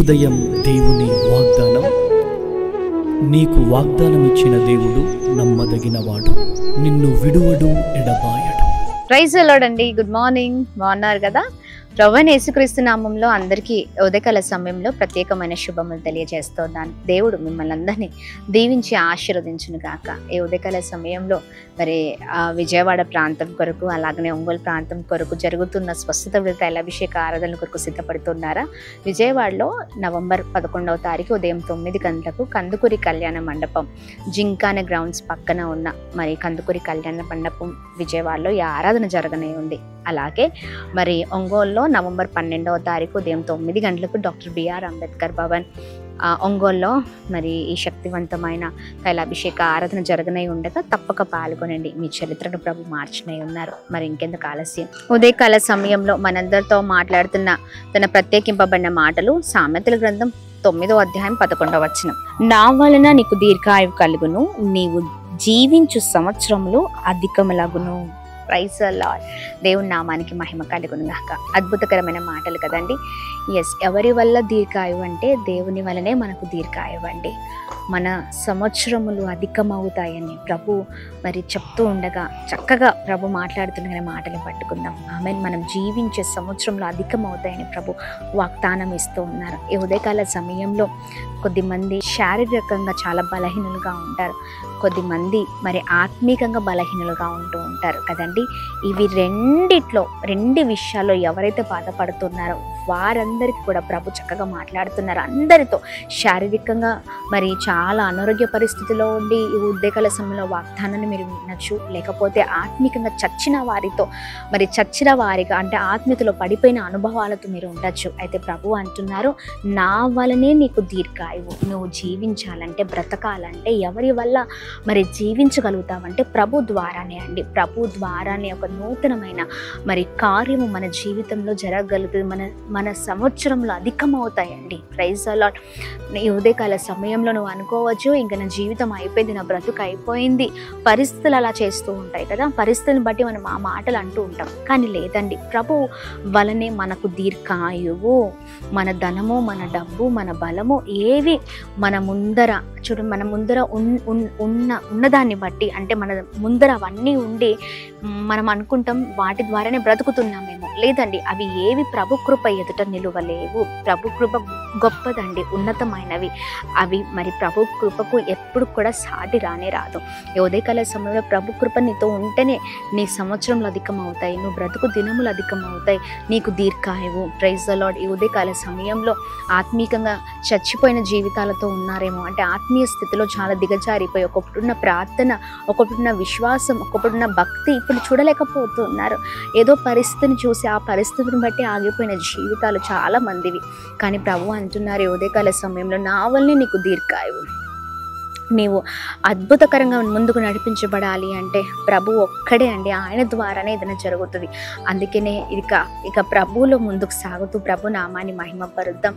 ఉదయం దేవుని వాగ్దానం. నీకు వాగ్దానం ఇచ్చిన దేవుడు నమ్మదగినవాడు, నిన్ను విడువడు, ఎడబాయడు. ప్రైజ్ ది లార్డ్ అండి. Good morning. బాగున్నారు కదా? ప్రభువైన యేసుక్రీస్తు నామంలో అందరికీ ఉదయకాల సమయంలో ప్రత్యేకమైన శుభములు తెలియజేస్తున్నాను. దేవుడు మిమ్మల్ని అందరినీ దీవించి ఆశీర్వదించును గాక. ఈ ఉదయకాల సమయంలో మరి విజయవాడ ప్రాంతం కొరకు, అలాగనే ఒంగోలు ప్రాంతం కొరకు జరుగుతున్న స్వస్థత తైలాభిషేక ఆరాధనల కొరకు సిద్ధపడుతున్నారా? విజయవాడలో నవంబర్ 11వ తారీఖు ఉదయం 9 గంటలకు కందుకూరి కళ్యాణ మండపం, జింకాన గ్రౌండ్స్ పక్కన ఉన్న మరి కందుకూరి కళ్యాణ మండపం విజయవాడలో ఈ ఆరాధన జరగనే ఉంది. అలాగే మరి ఒంగోలులో నవంబర్ 12వ తారీఖు ఉదయం 9 గంటలకు డాక్టర్ బిఆర్ అంబేద్కర్ భవన్ ఒంగోలులో మరి ఈ శక్తివంతమైన తైలాభిషేక ఆరాధన జరగనై ఉండగా తప్పక పాల్గొనండి. మీ చరిత్రను ప్రభు మార్చినై ఉన్నారు. మరి ఇంకెందుకు ఆలస్యం? ఉదయకాల సమయంలో మనందరితో మాట్లాడుతున్న తన ప్రత్యేకింపబడిన మాటలు సామెతల గ్రంథం 9వ అధ్యాయం 11వ వచనం. నా వలన నీకు దీర్ఘాయువు కలుగును, నీవు జీవించు సంవత్సరములు అధికములగును. Praise the lord. దేవుని నామానికి మహిమ కలుగును గాక. అద్భుతకరమైన మాటలు కదండి. ఎవరి వల్ల దీర్ఘాయువు అంటే దేవుని వలనే మనకు దీర్ఘాయువు అండి. మన సంవత్సరములు అధికమవుతాయని ప్రభు మరి చెప్తూ ఉండగా చక్కగా ప్రభు మాట్లాడుతున్న మాటలు పట్టుకుందాం. ఆమె మనం జీవించే సంవత్సరంలో అధికమవుతాయని ప్రభు వాగ్దానం ఇస్తూ ఉన్నారు. ఈ ఉదయకాల సమయంలో కొద్దిమంది శారీరకంగా చాలా బలహీనులుగా ఉంటారు, కొద్దిమంది మరి ఆత్మీకంగా బలహీనులుగా ఉంటూ ఉంటారు కదండి. ఇవి రెండు విషయాల్లో ఎవరైతే బాధపడుతున్నారో వారందరికీ కూడా ప్రభు చక్కగా మాట్లాడుతున్నారు. అందరితో శారీరకంగా మరి చాలా అనారోగ్య పరిస్థితిలో ఉండి ఈ ఉద్యోగాల సమయంలో వాగ్దానాన్ని మీరు వినొచ్చు, లేకపోతే ఆత్మీకంగా చచ్చిన వారిగా అంటే ఆత్మీయతలో పడిపోయిన అనుభవాలతో మీరు ఉండొచ్చు. అయితే ప్రభు అంటున్నారు, నా వలనే నీకు దీర్ఘాయువు. నువ్వు జీవించాలంటే, బ్రతకాలంటే ఎవరి వల్ల మరి జీవించగలుగుతావంటే ప్రభు ద్వారానే అండి. ప్రభు ద్వారానే ఒక నూతనమైన మరి కార్యము మన జీవితంలో జరగగలుగుతుంది. మన సంవత్సరంలో అధికమవుతాయండి. Praise the Lord. ఈ ఉదయకాల సమయంలో నువ్వు అనుకోవచ్చు, ఇంకా నా జీవితం అయిపోయింది, నా బ్రతుకు అయిపోయింది. పరిస్థితులు అలా చేస్తూ ఉంటాయి కదా, పరిస్థితులను బట్టి మనం ఆ మాటలు అంటూ ఉంటాం. కానీ లేదండి, ప్రభు వలనే మనకు దీర్ఘాయువు, మన ధనము, మన డబ్బు, మన బలము ఏవి మన ముందర ఉన్నదాన్ని బట్టి, అంటే మన ముందర అవన్నీ ఉండి మనం అనుకుంటాం వాటి ద్వారానే బ్రతుకుతున్నామేమో. లేదండి, అవి ఏవి ప్రభు కృప ఎదుట నిలువలేవు. ప్రభు కృప గొప్పదండి, ఉన్నతమైనవి అవి. మరి ప్రభు కృపకు ఎప్పుడు కూడా సాటి రానే రాదు. ఈ ఉదయకాల సమయంలో ప్రభు కృప నీతో ఉంటేనే నీ సంవత్సరంలో అధికమవుతాయి, నువ్వు బ్రతుకు దినములు అధికమవుతాయి, నీకు దీర్ఘాయువు. Praise the Lord. ఈ ఉదయకాల సమయంలో ఆత్మీకంగా చచ్చిపోయిన జీవితాలతో ఉన్నారేమో, అంటే ఆత్మీయ స్థితిలో చాలా దిగజారిపోయి ఒకప్పుడున్న ప్రార్థన, ఒకప్పుడున్న విశ్వాసం, ఒకప్పుడున్న భక్తి ఇప్పుడు చూడలేకపోతున్నారు. ఏదో పరిస్థితిని చూసి ఆ పరిస్థితిని బట్టి ఆగిపోయిన జీవితాలు చాలా మందివి. కానీ ప్రభు అంటున్నారు, ఉదయకాల సమయంలో నా వల్లనే నీకు దీర్ఘాయువు. నీవు అద్భుతకరంగా ముందుకు నడిపించబడాలి అంటే ప్రభు ఒక్కడే అండి. ఆయన ద్వారానే ఏదైనా జరుగుతుంది. అందుకనే ఇక ప్రభువులో ముందుకు సాగుతూ ప్రభు నామాన్ని మహిమపరుద్దాం.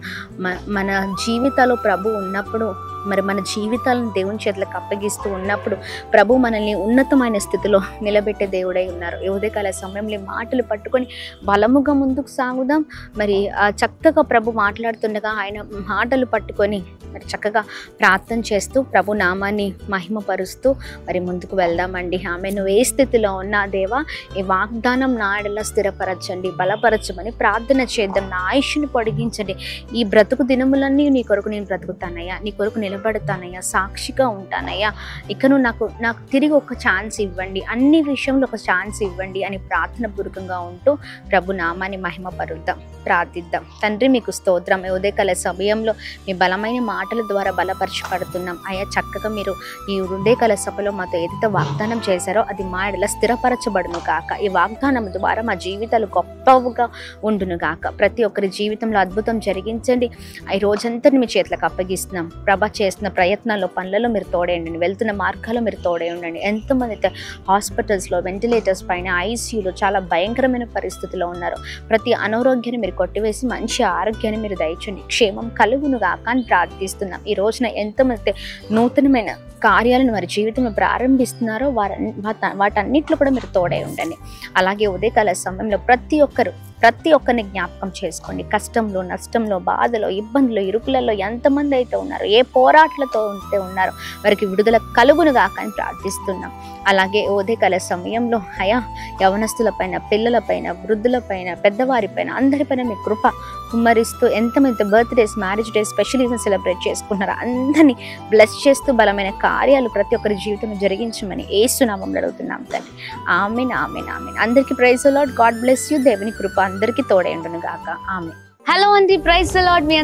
మన జీవితాల్లో ప్రభు ఉన్నప్పుడు, మరి మన జీవితాలను దేవుని చేతులకు అప్పగిస్తూ ఉన్నప్పుడు ప్రభు మనల్ని ఉన్నతమైన స్థితిలో నిలబెట్టే దేవుడై ఉన్నారు. ఈ ఉదయకాల సమయంలో మాటలు పట్టుకొని బలముగా ముందుకు సాగుదాం. మరి చక్కగా ప్రభు మాట్లాడుతుండగా ఆయన మాటలు పట్టుకొని మరి చక్కగా ప్రార్థన చేస్తూ ప్రభు నామాన్ని మహిమపరుస్తూ మరి ముందుకు వెళ్దామండి. ఆమె నువ్వు ఏ స్థితిలో ఉన్నా దేవా, ఈ వాగ్దానం నా ఎడల స్థిరపరచండి, బలపరచమని ప్రార్థన చేద్దాం. నా ఆయుష్ని పొడిగించండి. ఈ బ్రతుకు దినములన్నీ నీ కొరకు నేను బ్రతుకుతానయ్యా, నీ కొరకు నిలబడతానయ్యా, సాక్షిగా ఉంటానయ్యా. ఇకను నాకు తిరిగి ఒక ఛాన్స్ ఇవ్వండి, అన్ని విషయంలో ఒక ఛాన్స్ ఇవ్వండి అని ప్రార్థన పూర్వకంగా ఉంటూ ప్రభు నామాన్ని మహిమపరుద్దాం, ప్రార్థిద్దాం. తండ్రి మీకు స్తోత్రం. ఉదయకాల సమయంలో మీ బలమైన మాటల ద్వారా బలపరచబడుతున్నాం అయ్యా. చక్కగా మీరు ఈ ఉదయకాల సభలో మాతో ఏదైతే వాగ్దానం చేశారో అది మా ఎడల స్థిరపరచబడును గాక. ఈ వాగ్దానం ద్వారా మా జీవితాలు గొప్పగా ఉండును గాక. ప్రతి ఒక్కరి జీవితంలో అద్భుతం జరిగించండి. ఈ రోజంతా మీ చేతులకు అప్పగిస్తున్నాం. ప్రభ చేస్తున్న ప్రయత్నాల్లో, పనులలో మీరు తోడే ఉండండి, వెళ్తున్న మార్గాల్లో మీరు తోడే ఉండండి. ఎంతమంది అయితే హాస్పిటల్స్లో, వెంటిలేటర్స్ పైన, ఐసీయూలో చాలా భయంకరమైన పరిస్థితిలో ఉన్నారు. ప్రతి అనారోగ్యాన్ని మీరు కొట్టివేసి మంచి ఆరోగ్యాన్ని మీరు దయచండి, క్షేమం కలుగును గాక అని ప్రార్థిస్తున్నాం. ఈ రోజున ఎంతమంది నూతనమైన కార్యాలను వారి జీవితంలో ప్రారంభిస్తున్నారో వాటన్నిటిలో కూడా మీరు తోడై ఉండండి. అలాగే ఉదయకాల సమయంలో ప్రతి ఒక్కరు ప్రతి ఒక్కరిని జ్ఞాపకం చేసుకోండి. కష్టంలో, నష్టంలో, బాధలో, ఇబ్బందులు, ఇరుకులలో ఎంతమంది అయితే ఉన్నారో, ఏ పోరాటాలతో ఉంటే ఉన్నారో వారికి విడుదల కలుగునుగాక అని ప్రార్థిస్తున్నాం. అలాగే ఉదయకాల సమయంలో అయా యవనస్తులపైన, పిల్లలపైన, వృద్ధులపైన, పెద్దవారిపైన అందరిపైన మీ కృప కుమ్మరిస్తూ ఎంతమంది birthdays, marriage days, special events celebrate చేసుకుంటున్నారో అందరినీ బ్లెస్ చేస్తూ బలమైన కార్యాలు ప్రతి ఒక్కరి జీవితంలో జరిగించమని యేసు నామములో అడుగుతున్నాం తండ్రి. ఆమేన్, ఆమేన్, ఆమేన్. అందరికీ praise the Lord. God bless you. దేవుని కృప అందరికీ తోడై ఉండును గాక. ఆమేన్. హలో అండి, ప్రైజ్ ది లార్డ్. మీ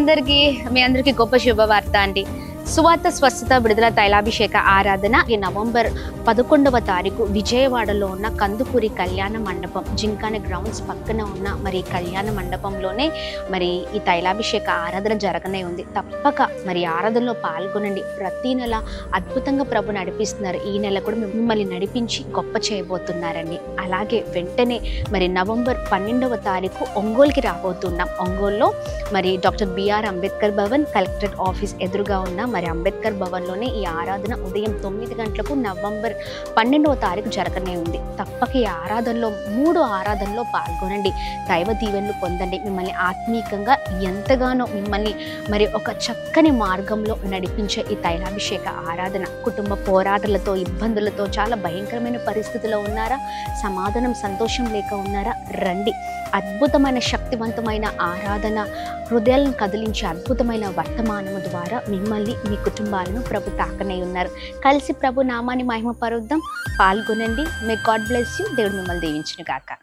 అందరికీ గొప్ప శుభవార్త అండి. సువార్త స్వస్థత విడుదల తైలాభిషేక ఆరాధన ఈ నవంబర్ 11వ తారీఖు విజయవాడలో ఉన్న కందుకూరి కళ్యాణ మండపం, జింకాన గ్రౌండ్స్ పక్కన ఉన్న మరి కళ్యాణ మండపంలోనే మరి ఈ తైలాభిషేక ఆరాధన జరగనే ఉంది. తప్పక మరి ఆరాధనలో పాల్గొనండి. ప్రతి నెల అద్భుతంగా ప్రభు నడిపిస్తున్నారు. ఈ నెల కూడా మిమ్మల్ని నడిపించి గొప్ప చేయబోతున్నారండి. అలాగే వెంటనే మరి నవంబర్ 12వ తారీఖు ఒంగోలుకి రాబోతున్నాం. ఒంగోలులో మరి doctor B R Ambedkar Bhavan, collectorate office ఎదురుగా ఉన్న మరి అంబేద్కర్ భవన్లోనే ఈ ఆరాధన ఉదయం 9 గంటలకు నవంబర్ 12వ తారీఖు జరగనే ఉంది. తప్పక ఈ ఆరాధనలో 3 ఆరాధనలో పాల్గొనండి. దైవ దీవెనలు పొందండి. మిమ్మల్ని ఆత్మీయంగా ఎంతగానో మిమ్మల్ని మరి ఒక చక్కని మార్గంలో నడిపించే ఈ తైలాభిషేక ఆరాధన, కుటుంబ పోరాటాలతో, ఇబ్బందులతో చాలా భయంకరమైన పరిస్థితిలో ఉన్నారా? సమాధానం, సంతోషం లేక ఉన్నారా? రండి. అద్భుతమైన శక్తివంతమైన ఆరాధన, హృదయాలను కదిలించే అద్భుతమైన వర్తమానము ద్వారా మిమ్మల్ని, మీ కుటుంబాలను ప్రభు తాకనే ఉన్నారు. కలిసి ప్రభు నామాన్ని మహిమపరుద్దాం. పాల్గొనండి. May God bless you. దేవుడు మిమ్మల్ని దీవించును గాక.